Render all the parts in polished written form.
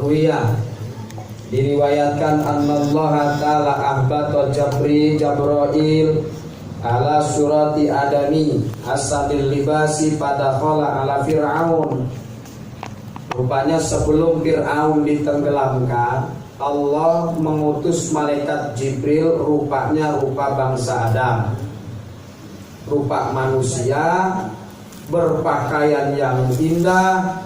Ruya diriwayatkan annallaha ta'ala ahbata Jabrail ala surati adami asadil libasi pada khola ala Fir'aun. Rupanya sebelum Fir'aun ditenggelamkan, Allah mengutus malaikat Jibril, rupanya rupa bangsa Adam, rupa manusia, berpakaian yang indah,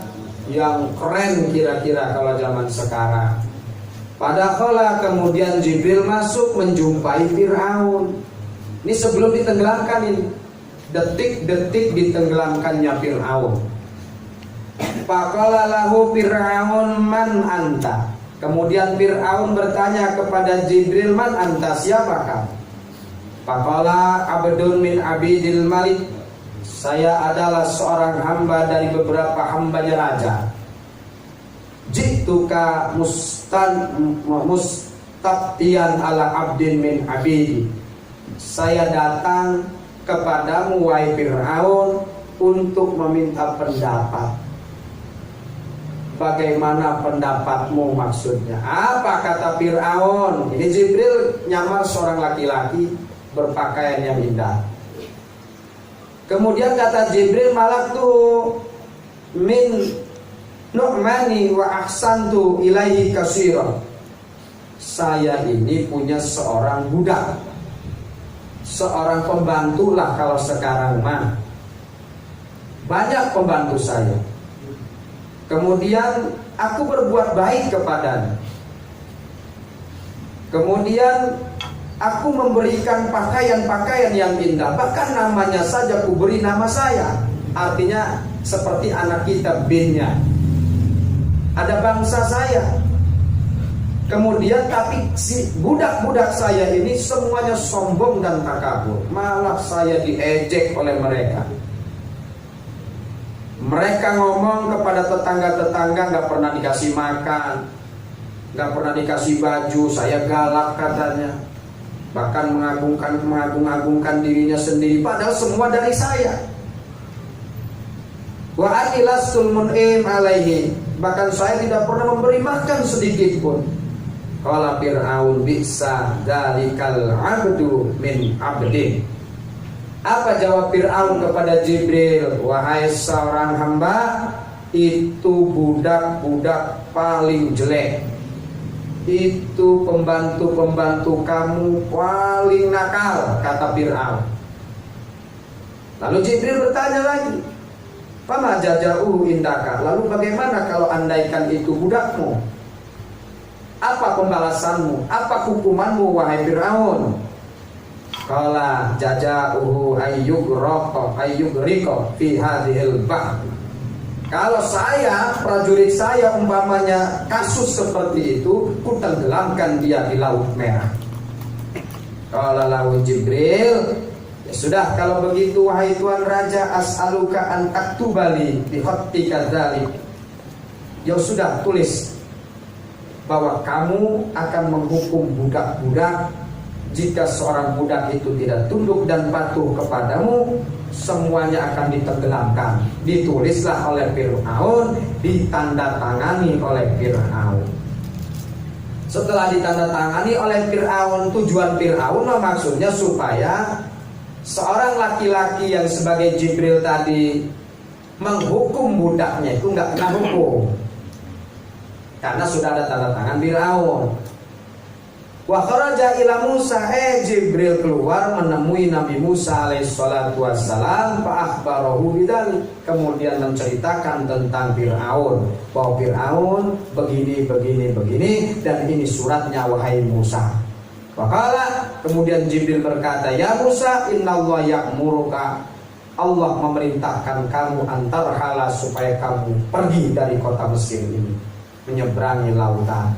yang keren kira-kira kalau zaman sekarang. Padahal kemudian Jibril masuk menjumpai Fir'aun. Ini sebelum ditenggelamkan, ini detik-detik ditenggelamkannya Fir'aun. Faqala lahu Fir'aun man anta. Kemudian Fir'aun bertanya kepada Jibril, man anta, siapakah? Faqala abdun min abidil malik. Saya adalah seorang hamba dari beberapa hambanya raja. Jituka mustabtiyan ala abdin min abidi. Saya datang kepadamu wahai Fir'aun untuk meminta pendapat. Bagaimana pendapatmu maksudnya? Apa kata Fir'aun? Ini Jibril nyamar seorang laki-laki berpakaian yang indah. Kemudian kata Jibril, malaktu min nu'mani wa ahsantu ilaihi kasira. Saya ini punya seorang budak, seorang pembantu lah kalau sekarang mah. Banyak pembantu saya. Kemudian aku berbuat baik kepadanya. Kemudian aku memberikan pakaian-pakaian yang indah. Bahkan namanya saja aku beri nama saya. Artinya seperti anak kita binnya. Ada bangsa saya. Kemudian tapi si budak-budak saya ini semuanya sombong dan takabur. Malah saya diejek oleh mereka. Mereka ngomong kepada tetangga-tetangga gak pernah dikasih makan, gak pernah dikasih baju. Saya galak katanya. Bahkan mengagung-agungkan dirinya sendiri, padahal semua dari saya. Wa anilastul mun'im alaihi. Bahkan saya tidak pernah memberi makan sedikit pun. Qala Fir'aun bi'sa dalikal abdu min abdin. Apa jawab Fir'aun kepada Jibril? Wahai seorang hamba, itu budak-budak paling jelek. Itu pembantu-pembantu kamu paling nakal, kata Fir'aun. Lalu Jibril bertanya lagi, fama jaza'uhu indaka. Lalu bagaimana kalau andaikan itu budakmu? Apa pembalasanmu? Apa hukumanmu wahai Fir'aun? Qala jaza'uhu ayyugriqa fi hadhil bahr. Kalau saya, prajurit saya umpamanya kasus seperti itu, ku tenggelamkan dia di Laut Merah. Qala lahu Jibril, ya sudah kalau begitu wahai Tuan Raja, as'aluka an taktubali bi khattika dzalik. Ya sudah, tulis bahwa kamu akan menghukum budak-budak. Jika seorang budak itu tidak tunduk dan patuh kepadamu, semuanya akan ditenggelamkan. Ditulislah oleh Fir'aun, ditandatangani oleh Fir'aun. Setelah ditandatangani oleh Fir'aun, tujuan Fir'aun maksudnya supaya seorang laki-laki yang sebagai Jibril tadi menghukum budaknya itu nggak kena hukum, karena sudah ada tanda tangan Fir'aun. Wa kharaja ila Musa, Jibril keluar menemui Nabi Musa alaihissalatu wassalam, fa akhbarahu bidzalik, kemudian menceritakan tentang Fir'aun, bahwa Fir'aun begini dan ini suratnya wahai Musa. Faqala, kemudian Jibril berkata, ya Musa, innallaha ya'muruka, Allah memerintahkan kamu antarhala, supaya kamu pergi dari kota Mesir ini, menyeberangi lautan.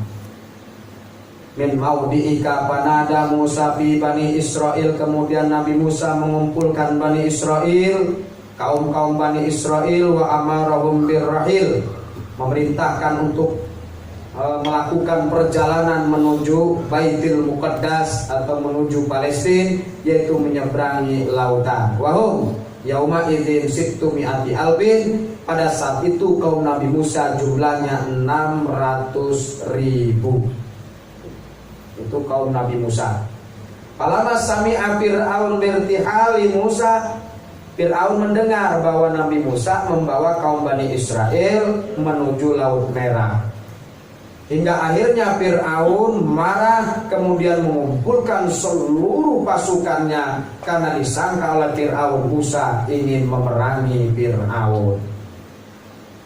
Min maudi'ika panada Musa fi Bani Israel. Kemudian Nabi Musa mengumpulkan Bani Israel, kaum-kaum Bani Israel, wa amarahum birrahil, memerintahkan untuk melakukan perjalanan menuju Baitul Muqaddas atau menuju Palestina, yaitu menyeberangi lautan. Wahum yauma idzin sittu mi'ati albin, Pada saat itu kaum Nabi Musa jumlahnya 600.000. Itu kaum Nabi Musa. Falamma sami'a Fir'aun birtihali Musa, Fir'aun mendengar bahwa Nabi Musa membawa kaum Bani Israel menuju Laut Merah. Hingga akhirnya Fir'aun marah, kemudian mengumpulkan seluruh pasukannya karena disangka oleh Fir'aun Musa ingin memerangi Fir'aun.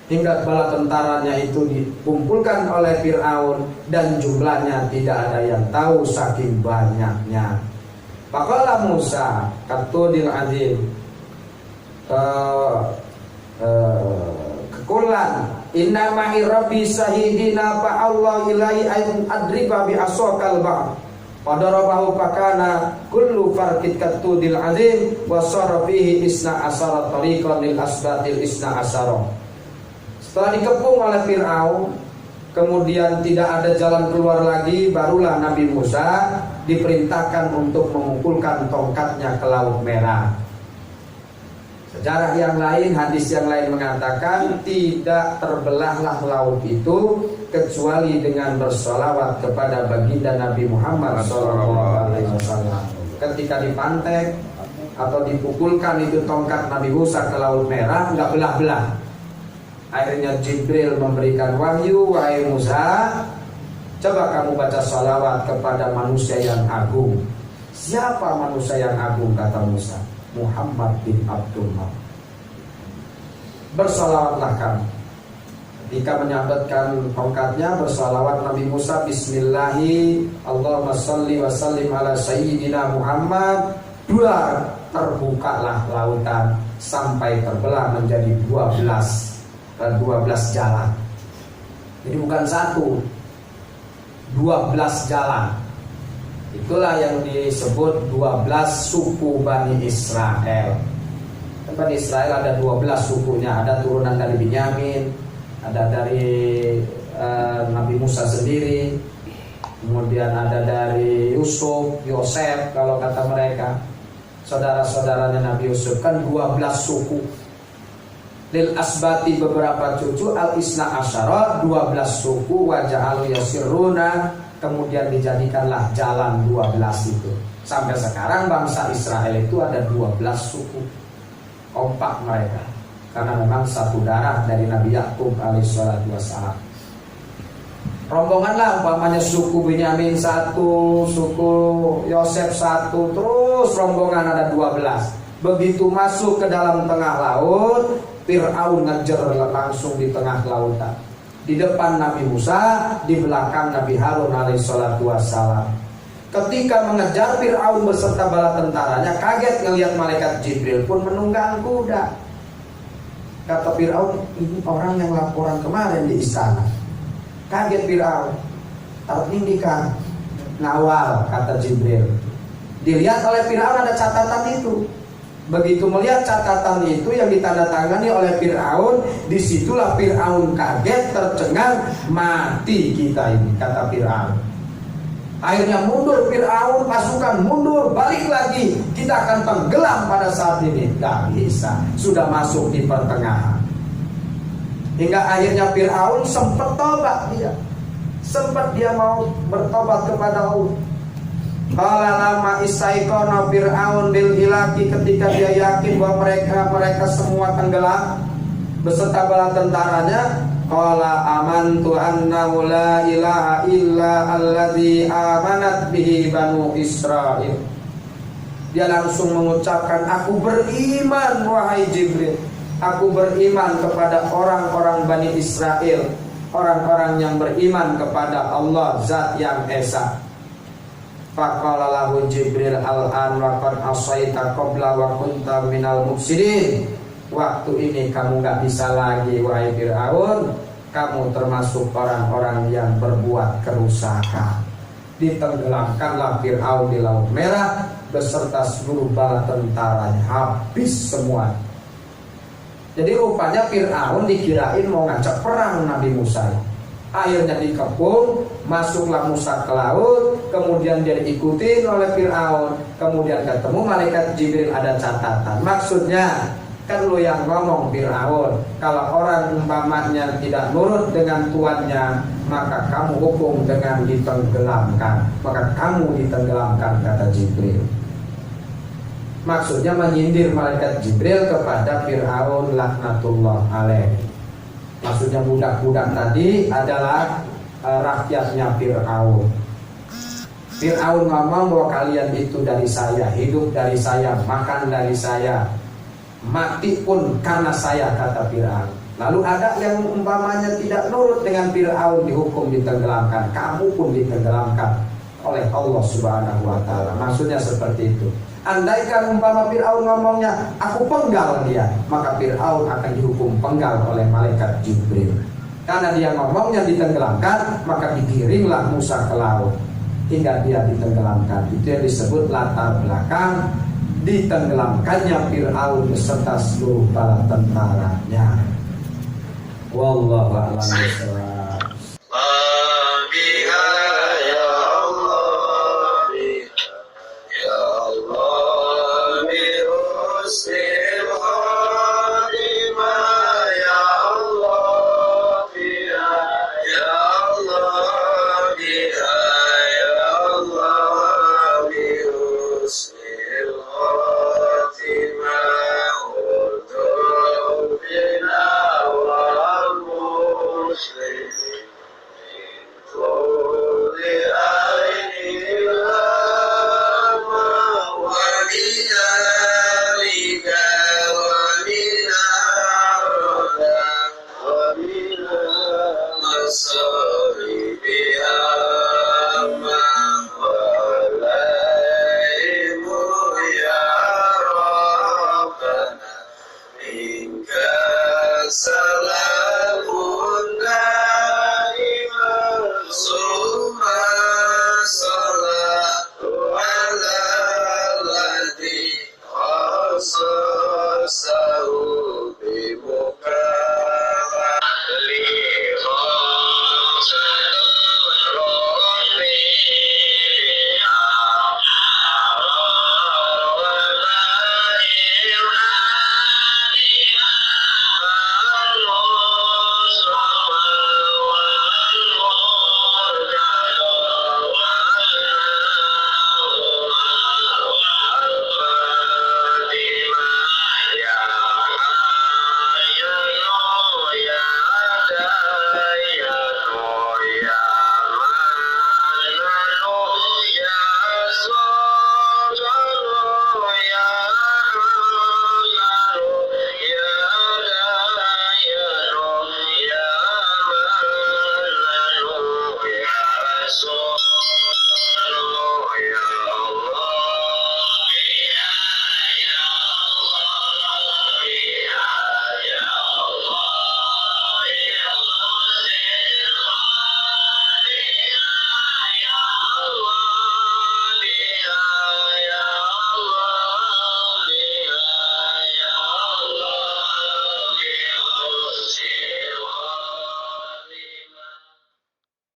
Hingga bala tentaranya itu dikumpulkan oleh Fir'aun dan jumlahnya tidak ada yang tahu saking banyaknya. Faqala Musa katudil azim kekulan inna ma'i rabbi sahidina fa Allah ilahi ayun adriba bi asokal ba' padarabahu pakana kullu farqit katudil azim wa sara fihi isna asara tariqan lil asbatil isna asara. Setelah dikepung oleh Fir'aun, kemudian tidak ada jalan keluar lagi, barulah Nabi Musa diperintahkan untuk mengumpulkan tongkatnya ke Laut Merah. Sejarah yang lain, hadis yang lain mengatakan tidak terbelahlah laut itu kecuali dengan bersolawat kepada baginda Nabi Muhammad SAW. Ketika dipantek atau dipukulkan itu tongkat Nabi Musa ke Laut Merah, nggak belah-belah. Akhirnya Jibril memberikan wahyu, wahai Musa, coba kamu baca salawat kepada manusia yang agung. Siapa manusia yang agung? Kata Musa, Muhammad bin Abdullah. Bersalawatlah kamu. Ketika menyabetkan tongkatnya, bersalawat Nabi Musa, Bismillahi Allahumma salli wa sallim ala sayyidina Muhammad. Terbukalah lautan sampai terbelah menjadi 12 jalan. Jadi bukan satu, 12 jalan. Itulah yang disebut 12 suku Bani Israel. Bani Israel ada 12 sukunya. Ada turunan dari Binyamin, ada dari Nabi Musa sendiri, kemudian ada dari Yosef kalau kata mereka, saudara-saudaranya Nabi Yusuf. Kan 12 suku. Lil asbati beberapa cucu, al isna asyara 12 suku, waja'alu yasiruna, kemudian dijadikanlah jalan 12 itu. Sampai sekarang bangsa Israel itu ada 12 suku. Kompak mereka karena memang satu darah dari Nabi Yakub alaihissalatu wassalam. Rombonganlah umpamanya suku Binyamin satu, suku Yosef satu, terus rombongan ada 12. Begitu masuk ke dalam tengah laut, Fir'aun ngejar langsung di tengah lautan. Di depan Nabi Musa, di belakang Nabi Harun alaihissalatu wassalam. Ketika mengejar, Fir'aun beserta bala tentaranya kaget ngelihat malaikat Jibril pun menunggang kuda. Kata Fir'aun, ini orang yang laporan kemarin di istana. Kaget Fir'aun. Tertindikan ngawal, kata Jibril. Dilihat oleh Fir'aun ada catatan itu. Begitu melihat catatan itu yang ditandatangani oleh Fir'aun, disitulah Fir'aun kaget, tercengang, mati kita ini, kata Fir'aun. Akhirnya mundur Fir'aun, pasukan mundur, balik lagi, kita akan tenggelam pada saat ini. Gak bisa, sudah masuk di pertengahan. Hingga akhirnya Fir'aun sempat tobat dia. Sempat dia mau bertobat kepada Allah. Qala lama istaikona Fir'aun bil hilaki, ketika dia yakin bahwa mereka semua tenggelam beserta bala tentaranya. Qala amantu annahu la ilaha illa alladzi amanat bihi banu Israil. Dia langsung mengucapkan, aku beriman wahai Jibril, aku beriman kepada orang-orang Bani Israel, orang-orang yang beriman kepada Allah Zat yang Esa. Faqala lahu Jibril al-an wa qad asaita qabla wa kunta minal mufsidin. Waktu ini kamu gak bisa lagi wahai Fir'aun, kamu termasuk orang-orang yang berbuat kerusakan. Ditenggelamkanlah Fir'aun di Laut Merah beserta seluruh bala tentaranya, habis semua. Jadi rupanya Fir'aun dikirain mau ngajak perang Nabi Musa. Akhirnya dikepung, masuklah Musa ke laut, kemudian dia diikuti oleh Fir'aun, kemudian ketemu malaikat Jibril, ada catatan. Maksudnya Kan lu yang ngomong Fir'aun, kalau orang umpamanya tidak nurut dengan tuannya, maka kamu hukum dengan ditenggelamkan. Maka kamu ditenggelamkan, kata Jibril. Maksudnya menyindir malaikat Jibril kepada Fir'aun laknatullah alaih. Maksudnya budak-budak tadi adalah rakyatnya Fir'aun. Fir'aun ngomong bahwa kalian itu dari saya, hidup dari saya, makan dari saya, mati pun karena saya, kata Fir'aun. Lalu ada yang umpamanya tidak nurut dengan Fir'aun, dihukum ditenggelamkan. Kamu pun ditenggelamkan oleh Allah Subhanahu wa ta'ala. Maksudnya seperti itu. Andaikan umpama Fir'aun ngomongnya aku penggal dia, maka Fir'aun akan dihukum penggal oleh malaikat Jibril. Karena dia ngomongnya ditenggelamkan, maka digiringlah Musa ke laut hingga dia ditenggelamkan. Itu yang disebut latar belakang ditenggelamkannya Fir'aun beserta seluruh bala tentaranya. Wallahu a'lam bishawab.